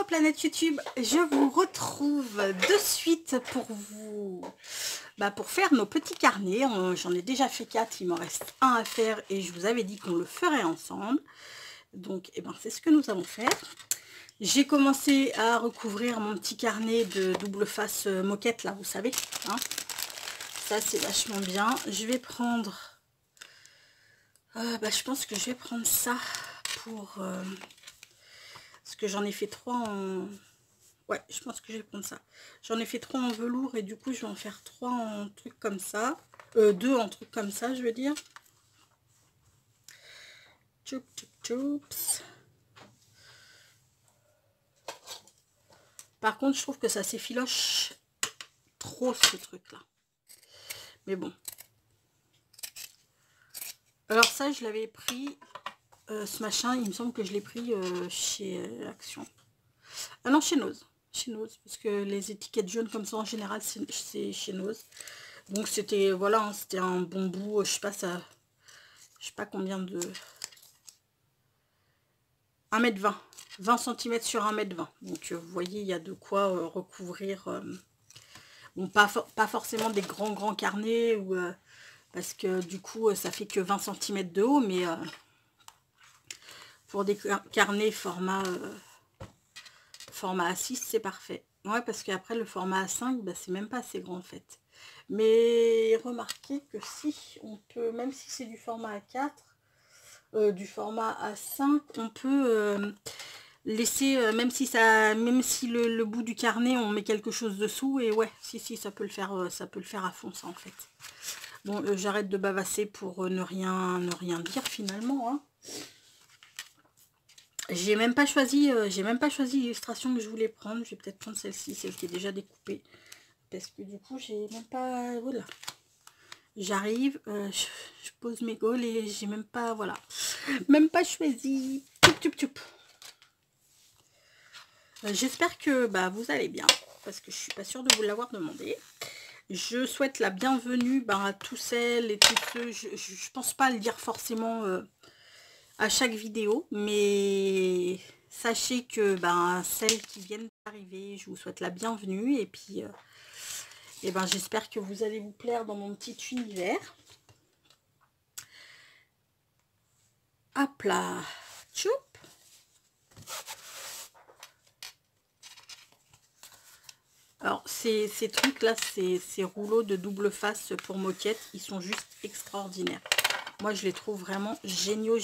Planète YouTube, je vous retrouve de suite pour vous pour faire nos petits carnets. J'en ai déjà fait 4, il m'en reste un à faire et je vous avais dit qu'on le ferait ensemble. Donc c'est ce que nous allons faire. J'ai commencé à recouvrir mon petit carnet de double face moquette là, vous savez. Hein, ça c'est vachement bien. Je vais prendre... je pense que je vais prendre ça pour... parce que j'en ai fait 3 en... Ouais, je pense que je vais prendre ça. J'en ai fait 3 en velours et du coup, je vais en faire 3 en truc comme ça. 2 en truc comme ça, je veux dire. Tchoup, tchoup, tchoups. Par contre, je trouve que ça s'effiloche trop, ce truc-là. Mais bon. Alors ça, je l'avais pris, ce machin, il me semble que je l'ai pris chez Action. Ah non, chez Nose. Chez Nose, parce que les étiquettes jaunes comme ça, en général, c'est chez Nose. Donc c'était, voilà, hein, c'était un bon bout, je sais pas, ça... Je sais pas combien de... 1,20 m. 20 cm sur 1,20 m. Donc vous voyez, il y a de quoi recouvrir... bon, pas forcément des grands carnets, ou, parce que du coup, ça fait que 20 cm de haut, mais pour des carnets format A6, c'est parfait. Ouais, parce qu'après, le format A5, c'est même pas assez grand en fait. Mais remarquez que si on peut, même si c'est du format A4, du format A5, on peut laisser, même si le bout du carnet, on met quelque chose dessous, et ouais, si ça peut le faire, à fond ça en fait. Bon, j'arrête de bavasser pour ne rien dire finalement. Hein. J'ai même pas choisi l'illustration que je voulais prendre. Je vais peut-être prendre celle-ci, celle qui est déjà découpée, parce que du coup j'ai même pas, voilà. J'arrive, je pose mes gaules et j'ai même pas, voilà, même pas choisi. J'espère que vous allez bien, parce que je suis pas sûre de vous l'avoir demandé. Je souhaite la bienvenue à tous celles et tous ceux, je pense pas le dire forcément à chaque vidéo, mais sachez que celles qui viennent d'arriver, je vous souhaite la bienvenue, et puis j'espère que vous allez vous plaire dans mon petit univers. Hop là, tchoup. Alors ces trucs là, ces rouleaux de double face pour moquette, ils sont juste extraordinaires. Moi je les trouve vraiment géniaux.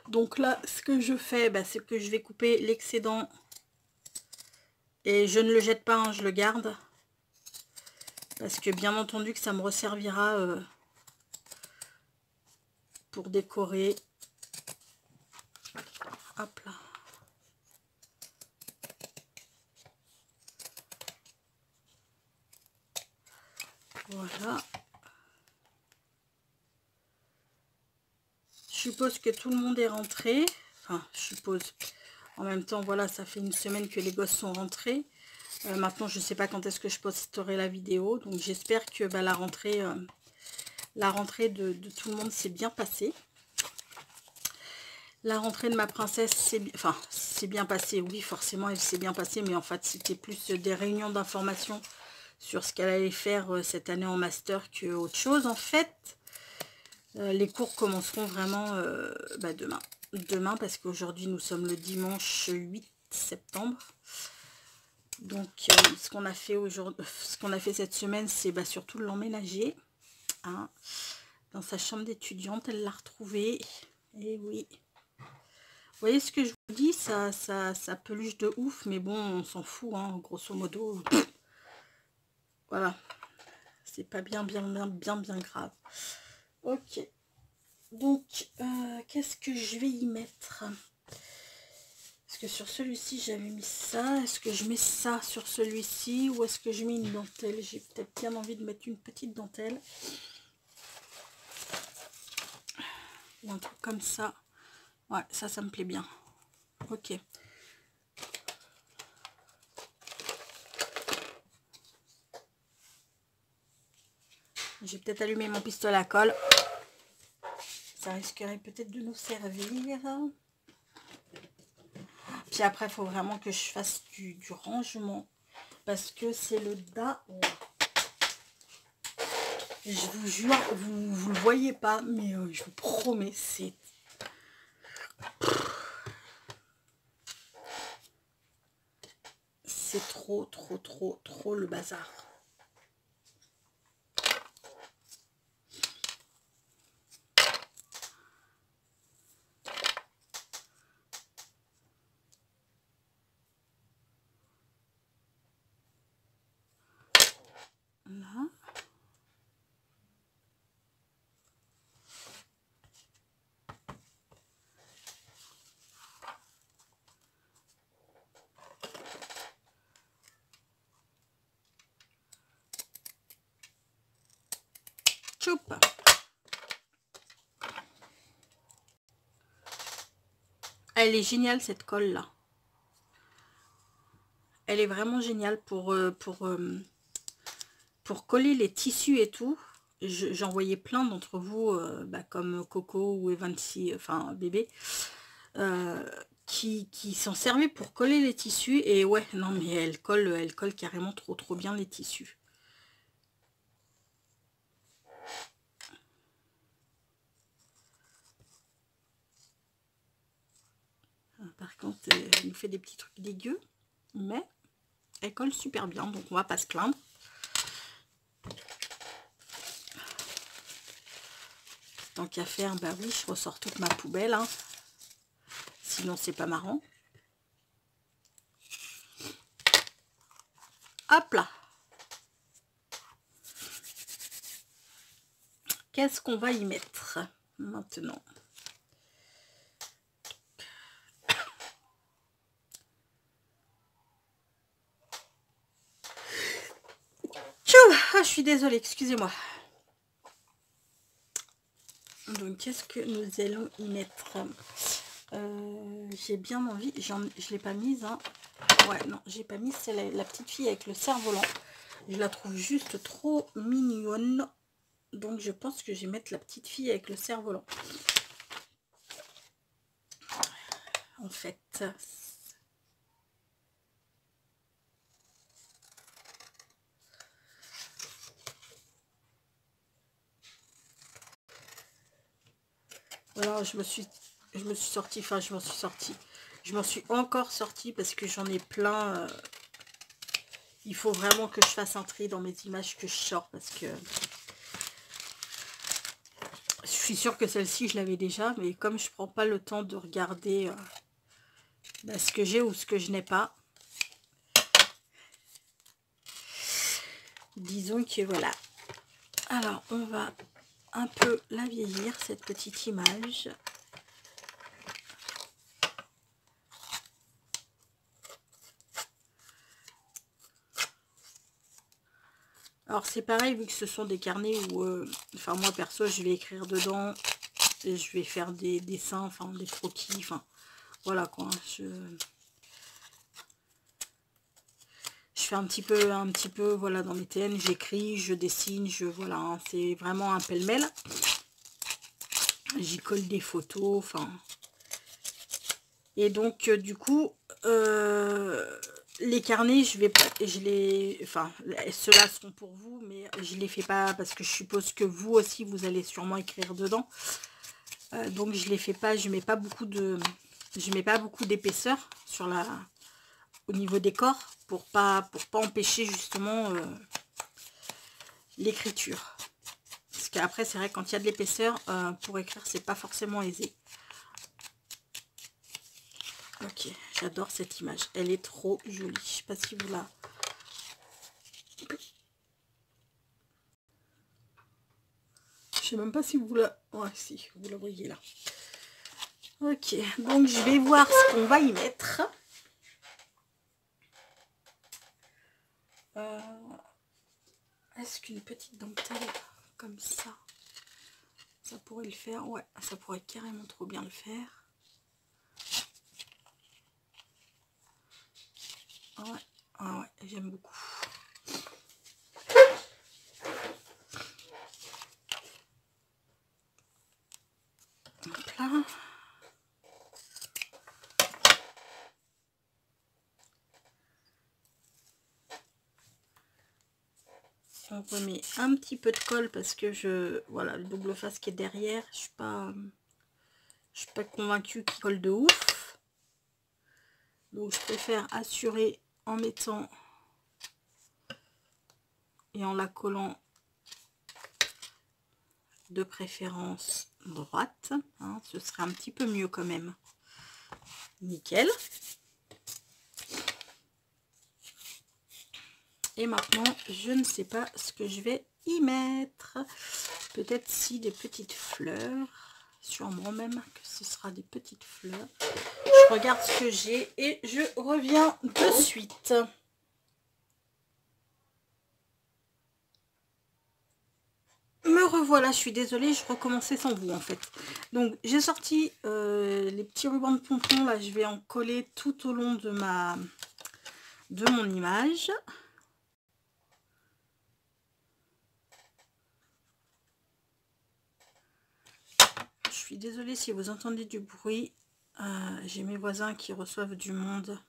Donc là, ce que je fais, c'est que je vais couper l'excédent. Et je ne le jette pas, hein, je le garde. Parce que bien entendu que ça me resservira pour décorer. Hop là. Voilà. Je suppose que tout le monde est rentré. Enfin, je suppose. En même temps, voilà, ça fait une semaine que les gosses sont rentrés. Maintenant, je ne sais pas quand est-ce que je posterai la vidéo. Donc, j'espère que la rentrée de tout le monde s'est bien passée. La rentrée de ma princesse, c'est bien passé. Oui, forcément, elle s'est bien passée. Mais en fait, c'était plus des réunions d'information sur ce qu'elle allait faire cette année en master que autre chose, en fait. Les cours commenceront vraiment demain. Demain, parce qu'aujourd'hui, nous sommes le dimanche 8 septembre. Donc, ce qu'on a fait aujourd'hui, ce qu'on a fait cette semaine, c'est surtout l'emménager. Hein, dans sa chambre d'étudiante, elle l'a retrouvé. Et oui. Vous voyez ce que je vous dis, ça peluche de ouf, mais bon, on s'en fout, hein, grosso modo. Voilà. C'est pas bien grave. Ok. Donc, qu'est-ce que je vais y mettre? Est-ce que sur celui-ci, j'avais mis ça? Est-ce que je mets ça sur celui-ci? Ou est-ce que je mets une dentelle? J'ai peut-être bien envie de mettre une petite dentelle. Ou un truc comme ça. Ouais, ça me plaît bien. Ok. J'ai peut-être allumé mon pistolet à colle. Ça risquerait peut-être de nous servir. Puis après, il faut vraiment que je fasse du rangement. Parce que c'est le dawa. Je vous jure, vous le voyez pas, mais je vous promets, c'est trop le bazar. Là. Choup. Elle est géniale cette colle là. Elle est vraiment géniale pour coller les tissus et tout. J'en voyais plein d'entre vous, comme Coco ou Evancy, enfin bébé, qui s'en servaient pour coller les tissus. Et ouais, non mais elle colle carrément trop bien les tissus. Par contre, elle nous fait des petits trucs dégueux, mais elle colle super bien, donc on va pas se plaindre. Tant qu'à faire, bah oui, je ressors toute ma poubelle, hein. Sinon c'est pas marrant. Hop là. Qu'est-ce qu'on va y mettre maintenant? Ah, je suis désolée, excusez-moi. Donc, qu'est-ce que nous allons y mettre? J'ai bien envie, je ne l'ai pas mise. Hein. Ouais, non, j'ai pas mis. C'est la petite fille avec le cerf-volant. Je la trouve juste trop mignonne. Donc, je pense que je vais mettre la petite fille avec le cerf-volant. En fait, voilà, je me suis sortie, enfin je m'en suis encore sortie parce que j'en ai plein. Il faut vraiment que je fasse un tri dans mes images que je sors parce que je suis sûre que celle-ci je l'avais déjà, mais comme je prends pas le temps de regarder ce que j'ai ou ce que je n'ai pas, disons que voilà. Alors on va un peu la vieillir cette petite image. Alors c'est pareil, vu que ce sont des carnets où, enfin moi perso, je vais écrire dedans, et je vais faire des dessins, enfin des croquis, enfin voilà quoi. Je fais un petit peu, voilà, dans mes TN, j'écris, je dessine, voilà, hein, c'est vraiment un pêle-mêle. J'y colle des photos, enfin. Et donc du coup, les carnets, enfin, ceux-là seront pour vous, mais je les fais pas parce que je suppose que vous aussi, vous allez sûrement écrire dedans. Donc je les fais pas, je mets pas beaucoup d'épaisseur sur au niveau des corps pour pas empêcher justement l'écriture. Parce qu'après, c'est vrai, quand il y a de l'épaisseur, pour écrire, c'est pas forcément aisé. Ok, j'adore cette image. Elle est trop jolie. Je sais pas si vous la... Je sais même pas si vous la... Ouais, si, vous la voyez là. Ok, donc je vais voir ce qu'on va y mettre. Est-ce qu'une petite dentelle comme ça pourrait le faire? Ouais, ça pourrait carrément trop bien le faire. Ouais, ah ouais, j'aime beaucoup. Hop là. On remet un petit peu de colle parce que voilà, le double face qui est derrière, je suis pas convaincue qu'il colle de ouf. Donc je préfère assurer en mettant et en la collant de préférence droite, hein, ce serait un petit peu mieux quand même. Nickel. Et maintenant, je ne sais pas ce que je vais y mettre. Peut-être si des petites fleurs. Sûrement même que ce sera des petites fleurs. Je regarde ce que j'ai et je reviens de suite. Me revoilà, je suis désolée, je recommençais sans vous en fait. Donc j'ai sorti les petits rubans de pompon, là je vais en coller tout au long de mon image. Je suis désolée si vous entendez du bruit. J'ai mes voisins qui reçoivent du monde,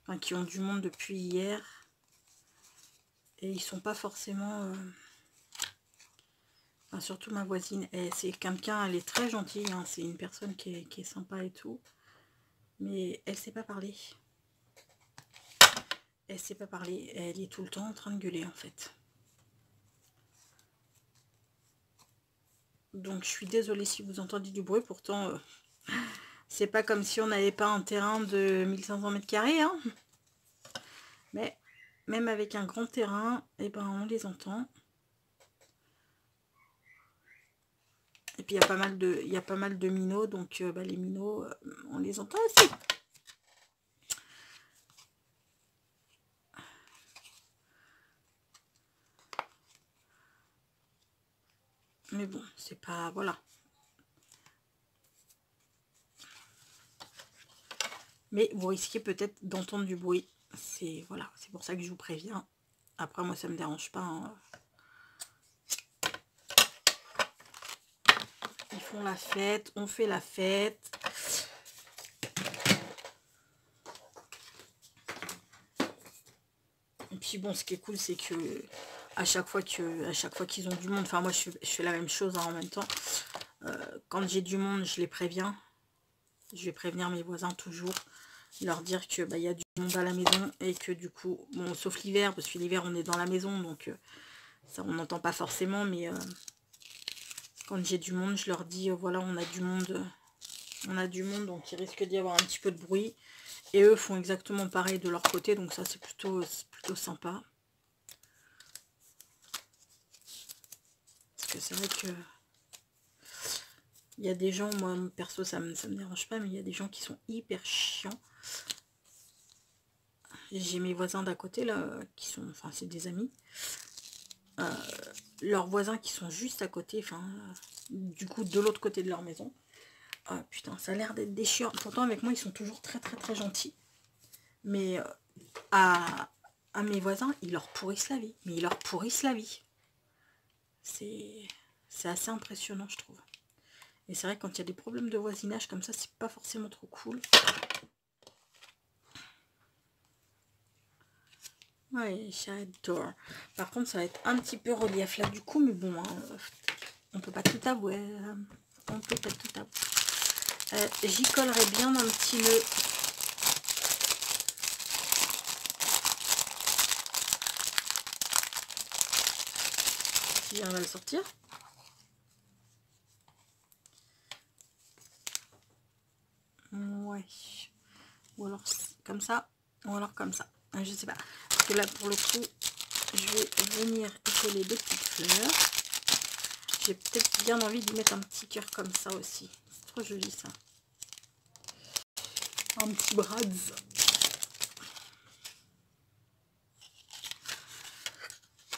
enfin qui ont du monde depuis hier. Et ils sont pas forcément... Enfin, surtout ma voisine, c'est quelqu'un, elle est très gentille, hein, c'est une personne qui est sympa et tout. Mais elle sait pas parler. Elle sait pas parler, elle est tout le temps en train de gueuler en fait. Donc je suis désolée si vous entendez du bruit, pourtant c'est pas comme si on n'avait pas un terrain de 1500 mètres carrés, hein. Mais même avec un grand terrain, et ben on les entend. Et puis il y a pas mal de minots, donc les minots, on les entend aussi. Mais bon, c'est pas... Voilà. Mais vous risquez peut-être d'entendre du bruit. C'est voilà, c'est pour ça que je vous préviens. Après, moi, ça me dérange pas, hein. Ils font la fête, on fait la fête. Et puis bon, ce qui est cool, c'est que à chaque fois qu'ils ont du monde, enfin moi je fais la même chose, hein, en même temps. Quand j'ai du monde, je les préviens. Je vais prévenir mes voisins toujours, leur dire que y a du monde à la maison et que du coup, bon, sauf l'hiver, parce que l'hiver on est dans la maison, donc ça on n'entend pas forcément, mais quand j'ai du monde, je leur dis voilà, on a du monde, donc il risque d'y avoir un petit peu de bruit. Et eux font exactement pareil de leur côté, donc ça c'est plutôt sympa. Parce que c'est vrai que il y a des gens, moi perso ça me dérange pas, mais il y a des gens qui sont hyper chiants. J'ai mes voisins d'à côté là, qui sont, enfin c'est des amis. Leurs voisins qui sont juste à côté, enfin du coup de l'autre côté de leur maison. Ah putain, ça a l'air d'être des chiants. Pourtant avec moi ils sont toujours très gentils. Mais à mes voisins, ils leur pourrissent la vie. Mais ils leur pourrissent la vie. C'est assez impressionnant, je trouve. Et c'est vrai, quand il y a des problèmes de voisinage comme ça, c'est pas forcément trop cool. Ouais, j'adore. Par contre, ça va être un petit peu relief là du coup, mais bon, hein, on peut pas tout avouer. On peut pas tout avouer. J'y collerai bien un petit nœud. Si on va le sortir. Ouais. Ou alors comme ça, ou alors comme ça. Je sais pas. Parce que là, pour le coup, je vais venir coller des petites fleurs. J'ai peut-être bien envie de mettre un petit cœur comme ça aussi. C'est trop joli ça. Un petit brads.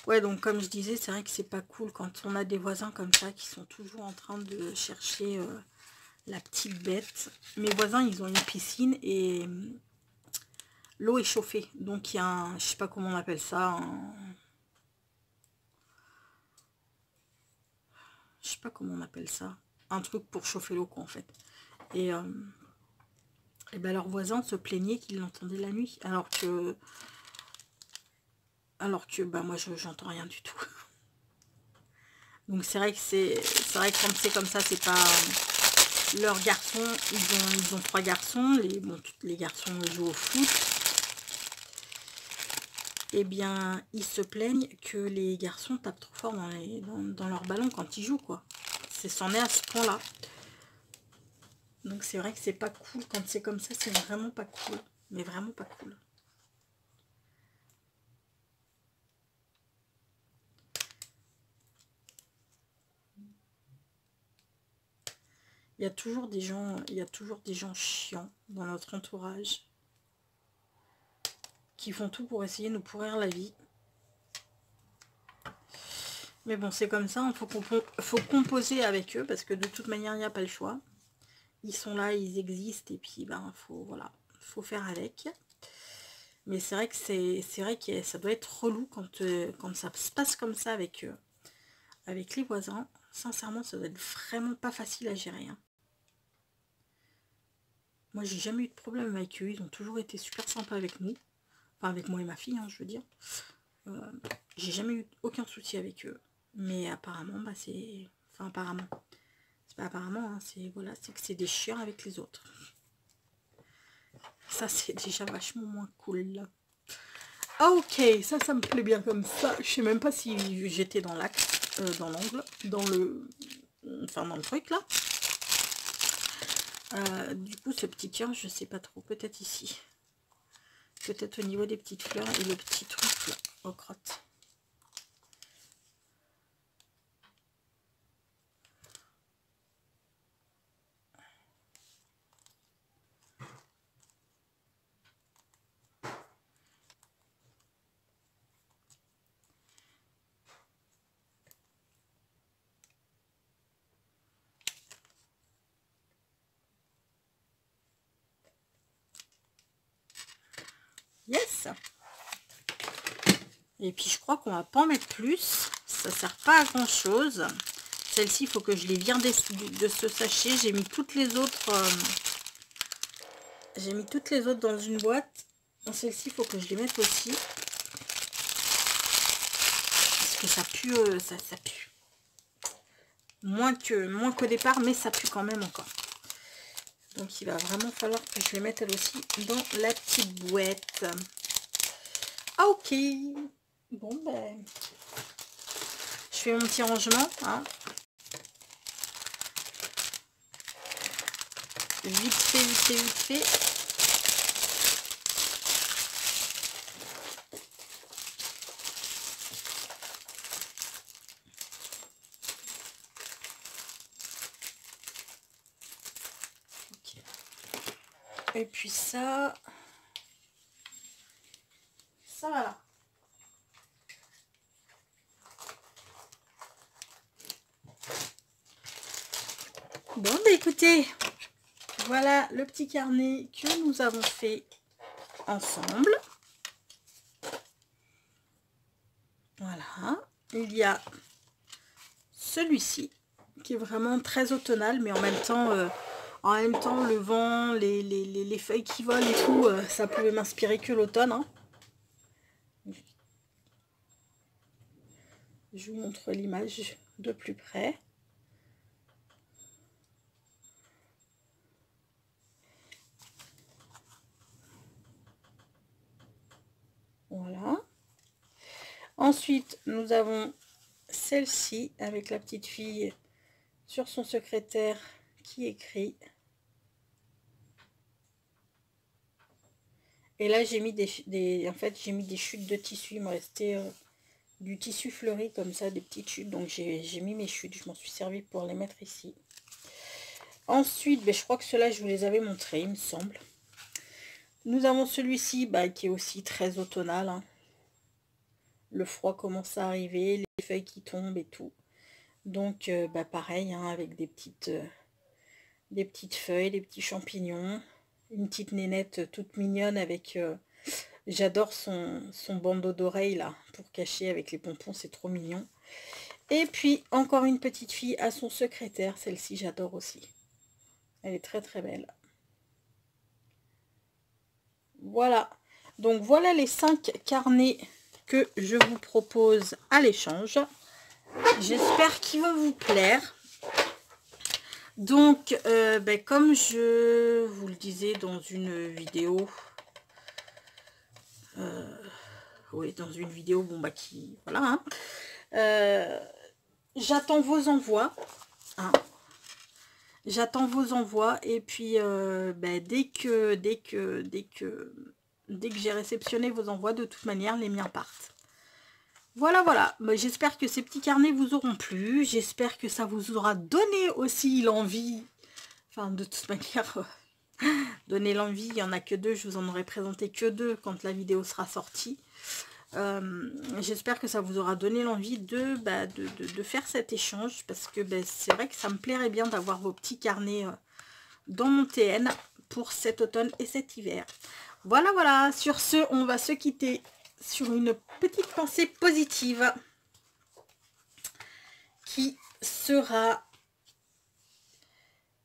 Ouais, donc comme je disais, c'est vrai que c'est pas cool quand on a des voisins comme ça qui sont toujours en train de chercher la petite bête. Mes voisins, ils ont une piscine et l'eau est chauffée. Donc il y a un, je sais pas comment on appelle ça, je sais pas comment on appelle ça, un truc pour chauffer l'eau quoi en fait. Et ben leurs voisins se plaignaient qu'ils l'entendaient la nuit, alors que alors que bah moi j'entends rien du tout. Donc c'est vrai que quand c'est comme ça, c'est pas leurs garçons, ils ont 3 garçons, bon, les garçons jouent au foot. Eh bien, ils se plaignent que les garçons tapent trop fort dans leur ballon quand ils jouent, quoi. C'en est à ce point-là. Donc c'est vrai que c'est pas cool quand c'est comme ça, c'est vraiment pas cool. Mais vraiment pas cool. Il y a toujours des gens chiants dans notre entourage qui font tout pour essayer de nous pourrir la vie. Mais bon, c'est comme ça, il faut composer avec eux parce que de toute manière, il n'y a pas le choix. Ils sont là, ils existent et puis ben voilà, faut faire avec. Mais c'est vrai que ça doit être relou quand ça se passe comme ça avec les voisins. Sincèrement, ça doit être vraiment pas facile à gérer. Hein. Moi, j'ai jamais eu de problème avec eux. Ils ont toujours été super sympas avec nous. Enfin, avec moi et ma fille, hein, je veux dire. J'ai jamais eu aucun souci avec eux. Mais apparemment, bah c'est... Enfin, apparemment. C'est pas apparemment, hein, c'est voilà, c'est que c'est des chiens avec les autres. Ça, c'est déjà vachement moins cool. Ah, ok, ça me plaît bien comme ça. Je sais même pas si j'étais dans l'axe, dans l'angle, dans le truc là. Du coup, ce petit cœur, je sais pas trop. Peut-être ici. Peut-être au niveau des petites fleurs et le petit truc là, aux crottes. Yes. Et puis je crois qu'on va pas en mettre plus. Ça sert pas à grand chose. Celle-ci, il faut que je les vire de ce sachet. J'ai mis toutes les autres. J'ai mis toutes les autres dans une boîte. Celle-ci, il faut que je les mette aussi. Parce que ça pue, ça pue. Moins qu'au départ, mais ça pue quand même encore. Donc il va vraiment falloir que je les mette elle aussi dans la petite boîte. Ah, ok. Bon ben, je fais mon petit rangement. Hein. Vite fait, vite fait, vite fait. Okay. Et puis ça voilà. Bon, bah écoutez, voilà le petit carnet que nous avons fait ensemble. Voilà. Il y a celui-ci qui est vraiment très automnal, mais en même temps, le vent, les feuilles qui volent et tout, ça pouvait m'inspirer que l'automne. Hein. Je vous montre l'image de plus près. Voilà. Ensuite, nous avons celle-ci avec la petite fille sur son secrétaire qui écrit. Et là, j'ai mis en fait, j'ai mis des chutes de tissu. Il me restait du tissu fleuri comme ça, des petites chutes. Donc, j'ai mis mes chutes. Je m'en suis servi pour les mettre ici. Ensuite, ben, je crois que ceux-là, je vous les avais montrés, il me semble. Nous avons celui-ci qui est aussi très automnal. Hein. Le froid commence à arriver, les feuilles qui tombent et tout. Donc, pareil, hein, avec des petites feuilles, des petits champignons. Une petite nénette toute mignonne avec... j'adore son bandeau d'oreille là, pour cacher avec les pompons, c'est trop mignon. Et puis, encore une petite fille à son secrétaire. Celle-ci, j'adore aussi. Elle est très très belle. Voilà. Donc, voilà les 5 carnets que je vous propose à l'échange. J'espère qu'ils vont vous plaire. Donc, comme je vous le disais dans une vidéo, oui, dans une vidéo, bon, qui, voilà, hein, j'attends vos envois, hein. J'attends vos envois et puis dès que j'ai réceptionné vos envois, de toute manière, les miens partent. Voilà, voilà. J'espère que ces petits carnets vous auront plu. J'espère que ça vous aura donné aussi l'envie. Enfin, de toute manière, donner l'envie, il n'y en a que 2. Je vous en aurai présenté que 2 quand la vidéo sera sortie. J'espère que ça vous aura donné l'envie de faire cet échange. Parce que c'est vrai que ça me plairait bien d'avoir vos petits carnets dans mon TN pour cet automne et cet hiver. Voilà, voilà. Sur ce, on va se quitter sur une petite pensée positive qui sera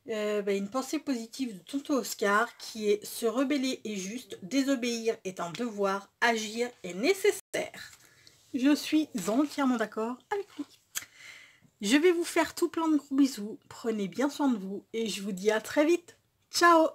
une pensée positive de Tonton Oscar qui est: se rebeller est juste, désobéir est un devoir, agir est nécessaire. Je suis entièrement d'accord avec lui. Je vais vous faire tout plein de gros bisous, prenez bien soin de vous et je vous dis à très vite. Ciao!